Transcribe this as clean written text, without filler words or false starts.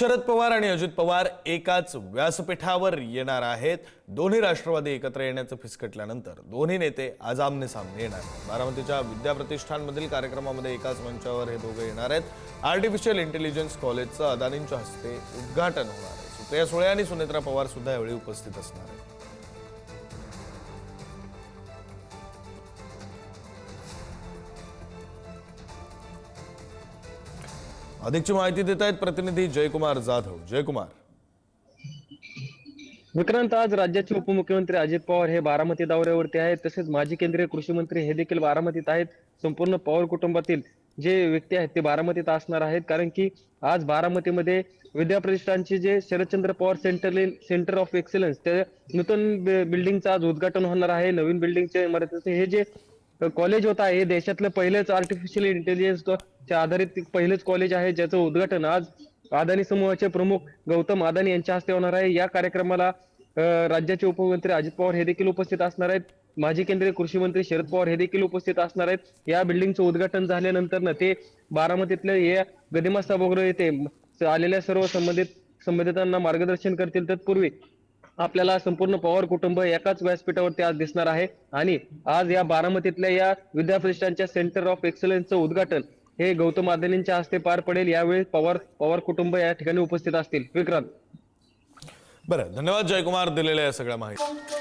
शरद पवार आणि अजित पवार एकाच व्यासपीठावर येणार आहेत। दोन्ही राष्ट्रवादी एकत्र येण्याचं फिसकटल्यानंतर दोन्ही नेते आज आमने सामने येणार आहेत। बारामतीच्या विद्या प्रतिष्ठानमधील कार्यक्रमामध्ये एकाच मंचावर हे दोघे येणार आहेत। आर्टिफिशियल इंटेलिजन्स कॉलेजचं अदानींच्या हस्ते उद्घाटन होणार आहे। सुप्रिया सुळे आणि सुनेत्रा पवार सुद्धा यावेळी उपस्थित असणार आहेत। अधिकची माहिती देत आहेत प्रतिनिधी जयकुमार जाधव। जयकुमार, विक्रांत, आज राज्याचे उपमुख्यमंत्री अजित पवार हे बारामती दौऱ्यावरती आहेत। तसेच माजी केंद्रीय कृषी मंत्री हे देखील बारामतीत आहेत। संपूर्ण पवार कुटुंबातील जे व्यक्ती आहेत ते बारामतीत असणार आहेत, कारण की आज बारामतीमध्ये विद्या प्रतिष्ठानचे जे Sharadchandra Pawar centre of excellence ते नूतन बिल्डिंगचं आज उद्घाटन होणार आहे। नवीन बिल्डिंगच्या इमारतीचे हे जे कॉलेज होत आहे हे देशातलं पहिलेच आर्टिफिशियल इंटेलिजन्स आधारित पहिलेच कॉलेज आहे, ज्याचं उद्घाटन आज अदानी समूहाचे प्रमुख गौतम अदानी यांच्या हस्ते होणार आहे। या कार्यक्रमाला राज्याचे उपमुख्यमंत्री अजित पवार हे देखील उपस्थित असणार आहेत। माजी केंद्रीय कृषी मंत्री शरद पवार हे देखील उपस्थित असणार आहेत। या बिल्डिंगचं उद्घाटन झाल्यानंतर ना ते बारामतीतल्या या गदिमा सभागृह येथे आलेल्या सर्व संबंधितांना मार्गदर्शन करतील। तत्पूर्वी आपल्याला संपूर्ण पवार कुटुंब एकाच व्यासपीठावरती आज दिसणार आहे आणि आज या बारामतीतल्या या विद्या प्रतिष्ठानच्या सेंटर ऑफ एक्सलन्सचं उद्घाटन हे गौतम अदानींच्या हस्ते पार पडेल। यावेळी पवार कुटुंब या ठिकाणी उपस्थित असतील। विक्रांत, बरं, धन्यवाद जयकुमार दिलेल्या या सगळ्या माहिती।